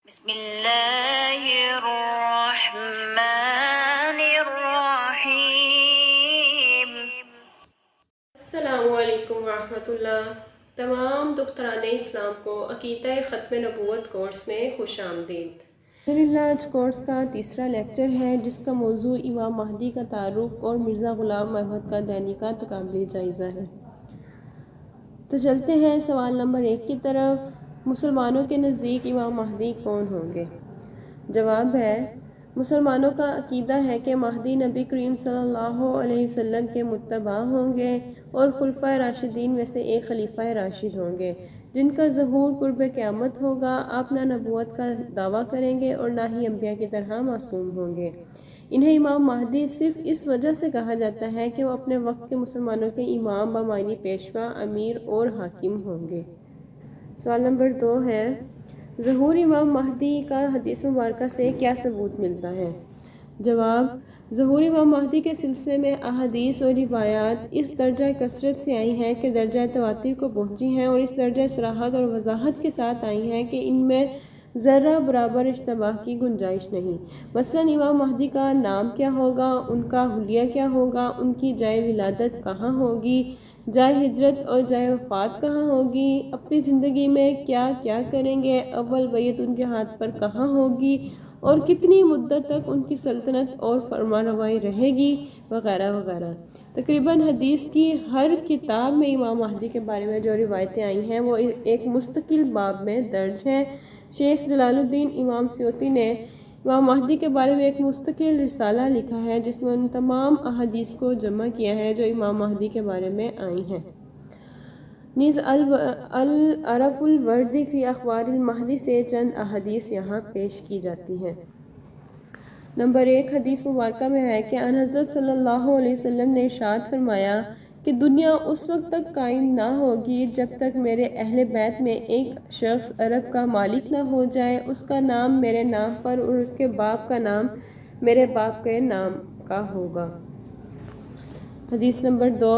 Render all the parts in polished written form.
بسم اللہ الرحمن الرحیم۔ السلام علیکم ورحمۃ اللہ۔ تمام دختران اسلام کو عقیدہ ختم نبوت کورس میں خوش آمدید۔ الحمدللہ آج کورس کا تیسرا لیکچر ہے جس کا موضوع امام مہدی کا تعارف اور مرزا غلام احمد قادیانی کا تقابلی جائزہ ہے۔ تو چلتے ہیں سوال نمبر 1 کی طرف۔ مسلمانوں کے نزدیک امام مہدی کون ہوں گے؟ جواب ہے، مسلمانوں کا عقیدہ ہے کہ مہدی نبی کریم صلی اللہ علیہ وسلم کے متبع ہوں گے اور خلفائے راشدین میں سے ایک خلیفہ راشد ہوں گے جن کا ظہور قرب قیامت ہوگا۔ آپ نہ نبوت کا دعویٰ کریں گے اور نہ ہی انبیاء کی طرح معصوم ہوں گے۔ انہیں امام مہدی صرف اس وجہ سے کہا جاتا ہے کہ وہ اپنے وقت کے مسلمانوں کے امام، بامعنی پیشوا، امیر اور حاکم ہوں گے۔ سوال نمبر 2 ہے، ظہور امام مہدی کا حدیث مبارکہ سے کیا ثبوت ملتا ہے؟ جواب، ظہور امام مہدی کے سلسلے میں احادیث اور روایات اس درجہ کثرت سے آئی ہیں کہ درجہ تواتر کو پہنچی ہیں اور اس درجہ صراحت اور وضاحت کے ساتھ آئی ہیں کہ ان میں ذرہ برابر اشتباہ کی گنجائش نہیں۔ مثلاً امام مہدی کا نام کیا ہوگا، ان کا حلیہ کیا ہوگا، ان کی جائے ولادت کہاں ہوگی، جائے ہجرت اور جائے وفات کہاں ہوگی، اپنی زندگی میں کیا کیا کریں گے، اول بیعت ان کے ہاتھ پر کہاں ہوگی اور کتنی مدت تک ان کی سلطنت اور فرمانروائی رہے گی، وغیرہ وغیرہ۔ تقریباً حدیث کی ہر کتاب میں امام مہدی کے بارے میں جو روایتیں آئی ہیں وہ ایک مستقل باب میں درج ہیں۔ شیخ جلال الدین امام سیوطی نے امام مہدی کے بارے میں ایک مستقل رسالہ لکھا ہے جس میں ان تمام احادیث کو جمع کیا ہے جو امام مہدی کے بارے میں آئی ہیں۔ نیز العرف الوردی فی اخبار المہدی سے چند احادیث یہاں پیش کی جاتی ہیں۔ نمبر 1 حدیث مبارکہ میں ہے کہ آن حضرت صلی اللہ علیہ وسلم نے ارشاد فرمایا کہ دنیا اس وقت تک قائم نہ ہوگی جب تک میرے اہل بیت میں ایک شخص عرب کا مالک نہ ہو جائے، اس کا نام میرے نام پر اور اس کے باپ کا نام میرے باپ کے نام کا ہوگا۔ حدیث نمبر 2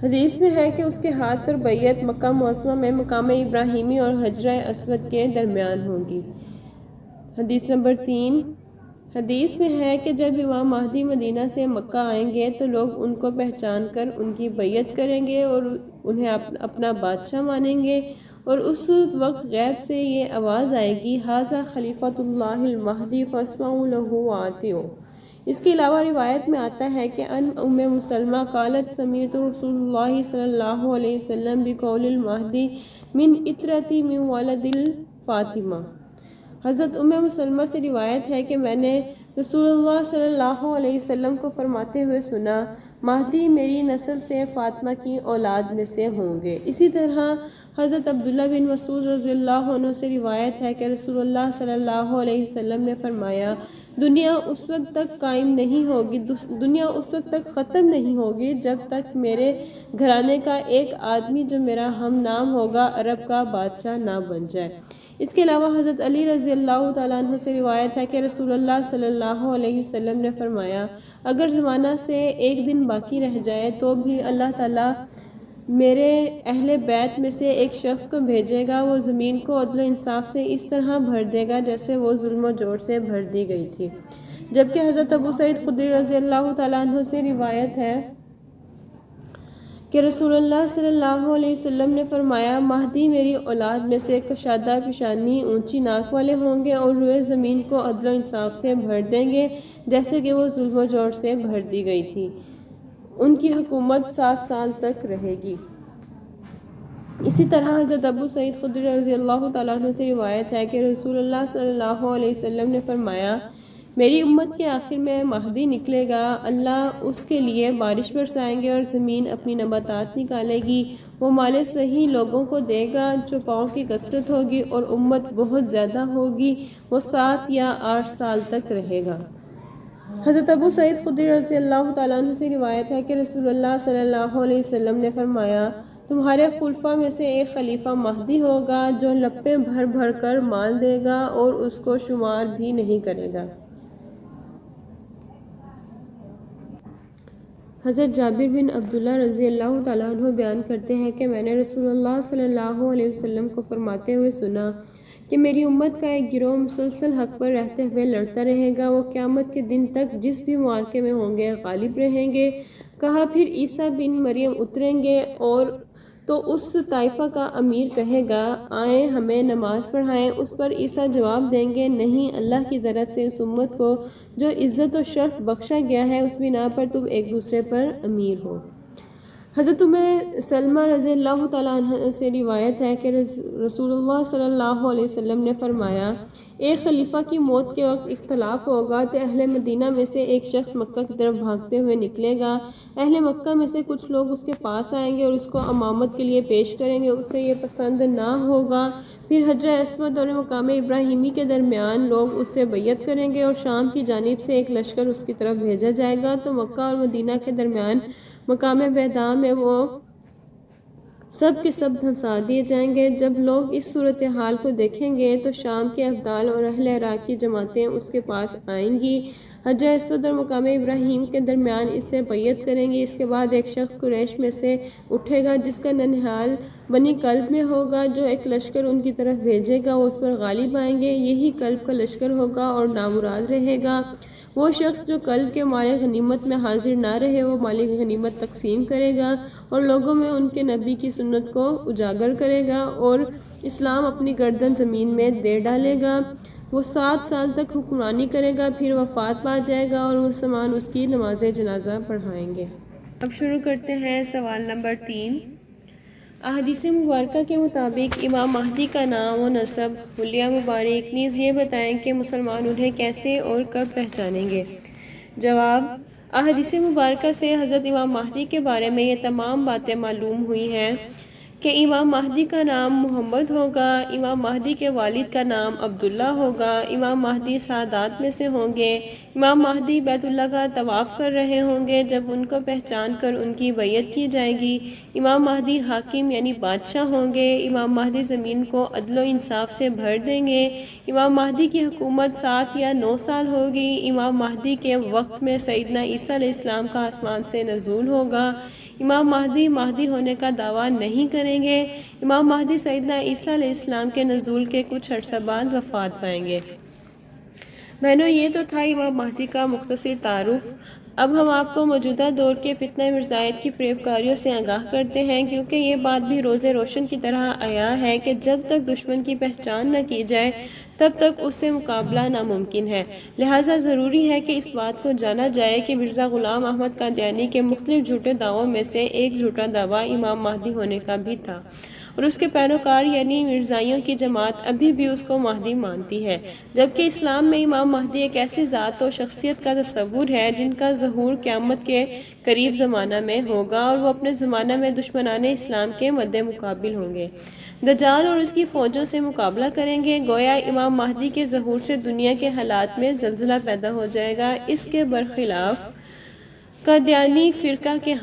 حدیث میں ہے کہ اس کے ہاتھ پر بیعت مکہ معظمہ میں مقام ابراہیمی اور حجرہ اسود کے درمیان ہوگی۔ حدیث نمبر 3 حدیث میں ہے کہ جب امام مہدی مدینہ سے مکہ آئیں گے تو لوگ ان کو پہچان کر ان کی بیعت کریں گے اور انہیں اپنا بادشاہ مانیں گے، اور اس وقت غیب سے یہ آواز آئے گی، ھذا خلیفۃ اللہ المہدی فاسمعوا لہ واطیعوا۔ اس کے علاوہ روایت میں آتا ہے کہ ان ام سلمہ قالت سمعت رسول اللہ صلی اللہ علیہ وسلم بقول المہدی من اطرتی من ولد الفاطمہ۔ حضرت ام سلمہ سے روایت ہے کہ میں نے رسول اللہ صلی اللہ علیہ وسلم کو فرماتے ہوئے سنا، مہدی میری نسل سے فاطمہ کی اولاد میں سے ہوں گے۔ اسی طرح حضرت عبداللہ بن مسعود رضی اللہ عنہ سے روایت ہے کہ رسول اللہ صلی اللہ علیہ وسلم نے فرمایا، دنیا اس وقت تک قائم نہیں ہوگی، دنیا اس وقت تک ختم نہیں ہوگی جب تک میرے گھرانے کا ایک آدمی جو میرا ہم نام ہوگا عرب کا بادشاہ نہ بن جائے۔ اس کے علاوہ حضرت علی رضی اللہ تعالیٰ عنہ سے روایت ہے کہ رسول اللہ صلی اللہ علیہ وسلم نے فرمایا، اگر زمانہ سے ایک دن باقی رہ جائے تو بھی اللہ تعالیٰ میرے اہل بیت میں سے ایک شخص کو بھیجے گا، وہ زمین کو عدل و انصاف سے اس طرح بھر دے گا جیسے وہ ظلم و جور سے بھر دی گئی تھی۔ جبکہ حضرت ابو سعید خدری رضی اللہ تعالیٰ عنہ سے روایت ہے کہ رسول اللہ صلی اللہ علیہ وسلم نے فرمایا، مہدی میری اولاد میں سے کشادہ پیشانی، اونچی ناک والے ہوں گے اور روئے زمین کو عدل و انصاف سے بھر دیں گے جیسے کہ وہ ظلم و جور سے بھر دی گئی تھی۔ ان کی حکومت 7 سال تک رہے گی۔ اسی طرح حضرت ابو سعید خدری رضی اللہ تعالیٰ عنہ سے روایت ہے کہ رسول اللہ صلی اللہ علیہ وسلم نے فرمایا، میری امت کے آخر میں مہدی نکلے گا، اللہ اس کے لیے بارش برسائیں گے اور زمین اپنی نباتات نکالے گی، وہ مال صحیح لوگوں کو دے گا جو پاؤں کی کثرت ہوگی اور امت بہت زیادہ ہوگی، وہ 7 یا 8 سال تک رہے گا۔ حضرت ابو سعید خدری رضی اللہ تعالیٰ عنہ سے روایت ہے کہ رسول اللہ صلی اللہ علیہ وسلم نے فرمایا، تمہارے خلفاء میں سے ایک خلیفہ مہدی ہوگا جو لپیں بھر بھر کر مال دے گا اور اس کو شمار بھی نہیں کرے گا۔ حضرت جابر بن عبداللہ رضی اللہ تعالیٰ عنہ بیان کرتے ہیں کہ میں نے رسول اللہ صلی اللہ علیہ وسلم کو فرماتے ہوئے سنا کہ میری امت کا ایک گروہ مسلسل حق پر رہتے ہوئے لڑتا رہے گا، وہ قیامت کے دن تک جس بھی معرکے میں ہوں گے غالب رہیں گے۔ کہا پھر عیسیٰ بن مریم اتریں گے اور تو اس طائفہ کا امیر کہے گا آئیں ہمیں نماز پڑھائیں۔ اس پر عیسیٰ جواب دیں گے نہیں، اللہ کی طرف سے اس امت کو جو عزت و شرف بخشا گیا ہے اس بنا پر تم ایک دوسرے پر امیر ہو۔ حضرت سلمہ رضی اللہ تعالیٰ عنہ سے روایت ہے کہ رسول اللہ صلی اللہ علیہ وسلم نے فرمایا ایک خلیفہ کی موت کے وقت اختلاف ہوگا تو اہل مدینہ میں سے ایک شخص مکہ کی طرف بھاگتے ہوئے نکلے گا، اہل مکہ میں سے کچھ لوگ اس کے پاس آئیں گے اور اس کو امامت کے لیے پیش کریں گے، اسے یہ پسند نہ ہوگا، پھر حجر اسود اور مقام ابراہیمی کے درمیان لوگ اس سے بیعت کریں گے اور شام کی جانب سے ایک لشکر اس کی طرف بھیجا جائے گا تو مکہ اور مدینہ کے درمیان مقام بیضاء میں وہ سب کے سب دھنسا دیے جائیں گے۔ جب لوگ اس صورتحال کو دیکھیں گے تو شام کے افضال اور اہل عراق کی جماعتیں اس کے پاس آئیں گی، حجر اسود اور مقام ابراہیم کے درمیان اس سے بیعت کریں گی۔ اس کے بعد ایک شخص قریش میں سے اٹھے گا جس کا ننہال بنی کلب میں ہوگا، جو ایک لشکر ان کی طرف بھیجے گا وہ اس پر غالب آئیں گے، یہی کلب کا لشکر ہوگا اور نامراد رہے گا۔ وہ شخص جو کلب کے مال غنیمت میں حاضر نہ رہے وہ مال غنیمت تقسیم کرے گا اور لوگوں میں ان کے نبی کی سنت کو اجاگر کرے گا اور اسلام اپنی گردن زمین میں دے ڈالے گا۔ وہ 7 سال تک حکمرانی کرے گا، پھر وفات پا جائے گا اور مسلمان اس کی نماز جنازہ پڑھائیں گے۔ اب شروع کرتے ہیں سوال نمبر 3۔ احادیث مبارکہ کے مطابق امام مہدی کا نام و نسب، حلیہ مبارک، نیز یہ بتائیں کہ مسلمان انہیں کیسے اور کب پہچانیں گے۔ جواب: احادیث مبارکہ سے حضرت امام مہدی کے بارے میں یہ تمام باتیں معلوم ہوئی ہیں کہ امام مہدی کا نام محمد ہوگا، امام مہدی کے والد کا نام عبداللہ ہوگا، امام مہدی سعادات میں سے ہوں گے، امام مہدی بیت اللہ کا طواف کر رہے ہوں گے جب ان کو پہچان کر ان کی بیعت کی جائے گی، امام مہدی حاکم یعنی بادشاہ ہوں گے، امام مہدی زمین کو عدل و انصاف سے بھر دیں گے، امام مہدی کی حکومت 7 یا 9 سال ہوگی، امام مہدی کے وقت میں سیدنا عیسیٰ علیہ السلام کا آسمان سے نزول ہوگا، امام مہدی ہونے کا دعویٰ نہیں کریں گے، امام مہدی سیدنا عیسیٰ علیہ السلام کے نزول کے کچھ عرصہ بعد وفات پائیں گے۔ بہنوں، یہ تو تھا امام مہدی کا مختصر تعارف۔ اب ہم آپ کو موجودہ دور کے فتنہ مرزائیت کی فریب کاریوں سے آگاہ کرتے ہیں، کیونکہ یہ بات بھی روز روشن کی طرح عیاں ہے کہ جب تک دشمن کی پہچان نہ کی جائے تب تک اس سے مقابلہ ناممکن ہے، لہٰذا ضروری ہے کہ اس بات کو جانا جائے کہ مرزا غلام احمد قادیانی کے مختلف جھوٹے دعووں میں سے ایک جھوٹا دعویٰ امام مہدی ہونے کا بھی تھا اور اس کے پیروکار یعنی مرزائیوں کی جماعت ابھی بھی اس کو مہدی مانتی ہے، جبکہ اسلام میں امام مہدی ایک ایسی ذات و شخصیت کا تصور ہے جن کا ظہور قیامت کے قریب زمانہ میں ہوگا اور وہ اپنے زمانہ میں دشمنان اسلام کے مد مقابل ہوں گے، دجال اور اس کی فوجوں سے مقابلہ کریں گے۔ گویا امام مہدی کے ظہور سے دنیا کے حالات میں زلزلہ پیدا ہو جائے گا۔ اس کے برخلاف قادیانی فرقہ کے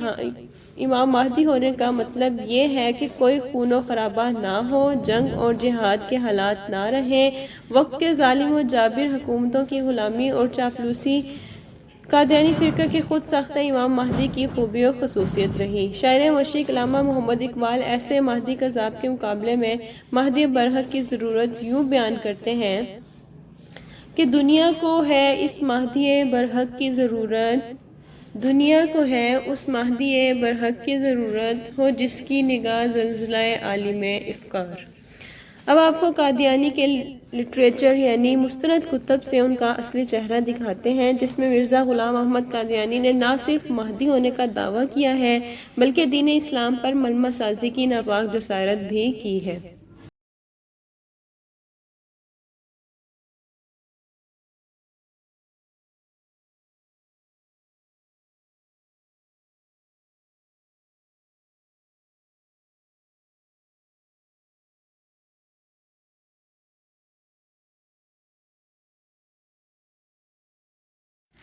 امام مہدی ہونے کا مطلب یہ ہے کہ کوئی خون و خرابہ نہ ہو، جنگ اور جہاد کے حالات نہ رہیں، وقت کے ظالم و جابر حکومتوں کی غلامی اور چاپلوسی قادیانی فرقہ کے خود ساختہ امام مہدی کی خوبی و خصوصیت رہی۔ شاعر مشرق علامہ محمد اقبال ایسے مہدی کذاب کے مقابلے میں مہدی برحق کی ضرورت یوں بیان کرتے ہیں کہ دنیا کو ہے اس مہدی برحق کی ضرورت، دنیا کو ہے اس مہدی برحق کی ضرورت، ہو جس کی نگاہ زلزلہ عالم افکار۔ اب آپ کو قادیانی کے لٹریچر یعنی مستند کتب سے ان کا اصلی چہرہ دکھاتے ہیں، جس میں مرزا غلام احمد قادیانی نے نہ صرف مہدی ہونے کا دعویٰ کیا ہے بلکہ دین اسلام پر ملمہ سازی کی ناپاک جسارت بھی کی ہے۔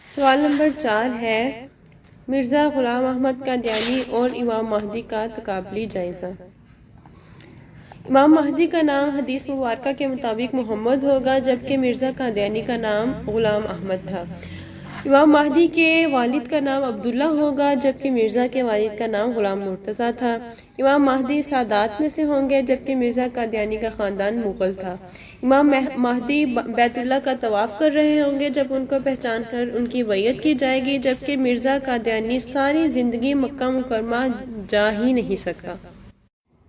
سوال نمبر 4 ہے مرزا غلام احمد قادیانی اور امام مہدی کا تقابلی جائزہ۔ امام مہدی کا نام حدیث مبارکہ کے مطابق محمد ہوگا، جبکہ مرزا قادیانی کا نام غلام احمد تھا۔ امام مہدی کے والد کا نام عبداللہ ہوگا جبکہ مرزا کے والد کا نام غلام مرتضیٰ تھا۔ امام مہدی سادات میں سے ہوں گے جبکہ مرزا قادیانی کا خاندان مغل تھا۔ امام مہدی بیت اللہ کا طواف کر رہے ہوں گے جب ان کو پہچان کر ان کی بیعت کی جائے گی، جبکہ مرزا قادیانی ساری زندگی مکہ مکرمہ جا ہی نہیں سکا۔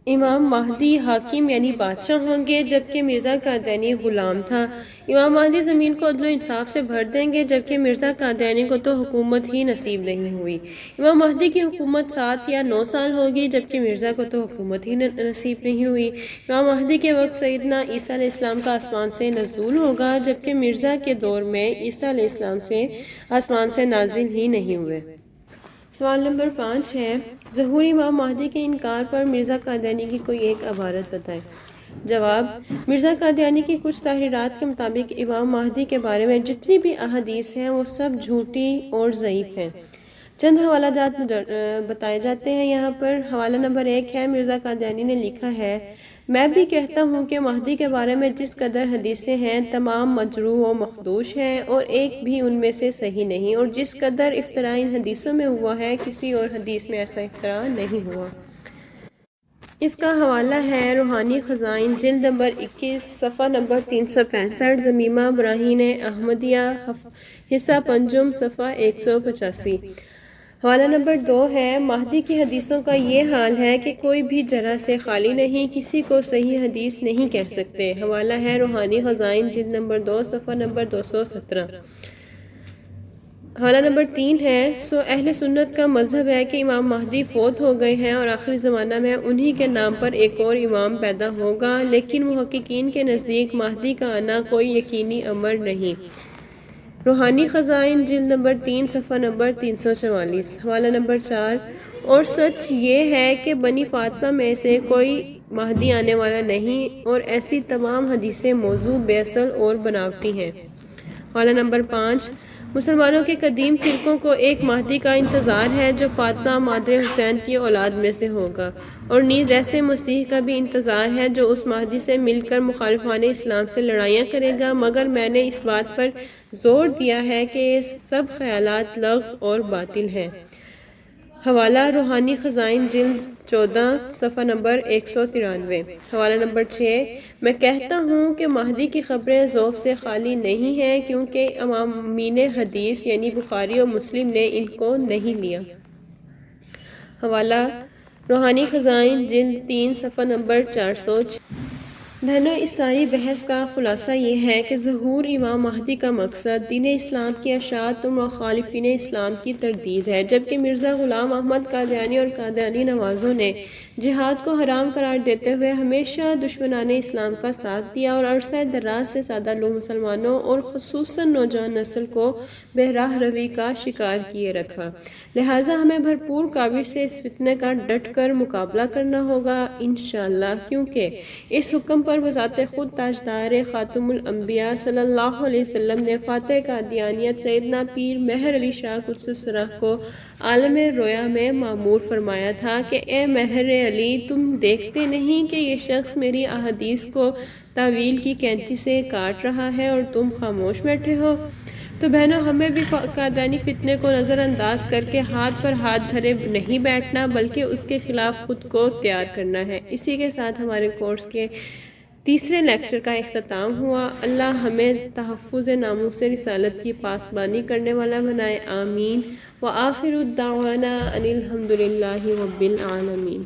امام مہدی حاکم یعنی بادشاہ ہوں گے جبکہ مرزا قادیانی غلام تھا۔ امام مہدی زمین کو عدل و انصاف سے بھر دیں گے جبکہ مرزا قادیانی کو تو حکومت ہی نصیب نہیں ہوئی۔ امام مہدی کی حکومت 7 یا 9 سال ہوگی جبکہ مرزا کو تو حکومت ہی نصیب نہیں ہوئی۔ امام مہدی کے وقت سیدنا عیسیٰ علیہ السلام کا آسمان سے نزول ہوگا جبکہ مرزا کے دور میں عیسیٰ علیہ السلام سے آسمان سے نازل ہی نہیں ہوئے۔ سوال نمبر 5 ہے، ظہور امام مہدی کے انکار پر مرزا قادیانی کی کوئی ایک عبارت بتائیں۔ جواب، مرزا قادیانی کی کچھ تحریرات کے مطابق امام مہدی کے بارے میں جتنی بھی احادیث ہیں وہ سب جھوٹی اور ضعیف ہیں۔ چند حوالہ جات بتائے جاتے ہیں یہاں پر۔ حوالہ نمبر 1 ہے، مرزا قادیانی نے لکھا ہے، میں بھی کہتا ہوں کہ مہدی کے بارے میں جس قدر حدیثیں ہیں تمام مجروح و مخدوش ہیں اور ایک بھی ان میں سے صحیح نہیں، اور جس قدر افطراء ان حدیثوں میں ہوا ہے کسی اور حدیث میں ایسا افطراء نہیں ہوا۔ اس کا حوالہ ہے روحانی خزائن جلد نمبر 21 صفحہ نمبر 365، ضمیمہ براہین احمدیہ حصہ پنجم صفحہ 185۔ حوالہ نمبر 2 ہے، مہدی کی حدیثوں کا یہ حال ہے کہ کوئی بھی جرح سے خالی نہیں، کسی کو صحیح حدیث نہیں کہہ سکتے۔ حوالہ ہے روحانی خزائن جلد نمبر 2 صفحہ نمبر 217۔ حوالہ نمبر 3 ہے، اہل سنت کا مذہب ہے کہ امام مہدی فوت ہو گئے ہیں اور آخری زمانہ میں انہی کے نام پر ایک اور امام پیدا ہوگا، لیکن محققین کے نزدیک مہدی کا آنا کوئی یقینی امر نہیں۔ روحانی خزائن جلد نمبر 3 صفحہ نمبر 344۔ حوالہ نمبر 4، اور سچ یہ ہے کہ بنی فاطمہ میں سے کوئی مہدی آنے والا نہیں، اور ایسی تمام حدیثیں موضوع بے اصل اور بناوٹی ہیں۔ حوالہ نمبر 5، مسلمانوں کے قدیم فرقوں کو ایک مہدی کا انتظار ہے جو فاطمہ مادر حسین کی اولاد میں سے ہوگا، اور نیز ایسے مسیح کا بھی انتظار ہے جو اس مہدی سے مل کر مخالفان اسلام سے لڑائیاں کرے گا، مگر میں نے اس بات پر زور دیا ہے کہ یہ سب خیالات لغو اور باطل ہیں۔ حوالہ روحانی خزائن جلد 14 صفحہ نمبر 193۔ حوالہ نمبر 6، میں کہتا ہوں کہ مہدی کی خبریں ذوف سے خالی نہیں ہیں کیونکہ امامین حدیث یعنی بخاری اور مسلم نے ان کو نہیں لیا۔ حوالہ روحانی خزائن جلد 3 صفحہ نمبر 406۔ بہنوں، اس ساری بحث کا خلاصہ یہ ہے کہ ظہور امام مہدی کا مقصد دین اسلام کی اشاعت اور مخالفین اسلام کی تردید ہے، جبکہ مرزا غلام احمد قادیانی اور قادیانی نوازوں نے جہاد کو حرام قرار دیتے ہوئے ہمیشہ دشمنان اسلام کا ساتھ دیا اور عرصہ دراز سے سادہ لوگ مسلمانوں اور خصوصاً نوجوان نسل کو بہراہ روی کا شکار کیے رکھا۔ لہٰذا ہمیں بھرپور کاوش سے اس فتنے کا ڈٹ کر مقابلہ کرنا ہوگا انشاءاللہ، کیونکہ اس حکم پر بذات خود تاجدار خاتم الانبیاء صلی اللہ علیہ وسلم نے فاتح قادیانیت سیدنا پیر مہر علی شاہ قدس السرح کو عالم رویا میں مامور فرمایا تھا کہ اے مہر علی، تم دیکھتے نہیں کہ یہ شخص میری احادیث کو تاویل کی کینچی سے کاٹ رہا ہے اور تم خاموش بیٹھے ہو؟ تو بہنوں، ہمیں بھی قادیانی فتنے کو نظر انداز کر کے ہاتھ پر ہاتھ دھرے نہیں بیٹھنا بلکہ اس کے خلاف خود کو تیار کرنا ہے۔ اسی کے ساتھ ہمارے کورس کے تیسرے لیکچر کا اختتام ہوا۔ اللہ ہمیں تحفظ ناموس رسالت کی پاسبانی کرنے والا بنائے، آمین۔ وآخر الدعوانا ان الحمد للہ رب العالمین۔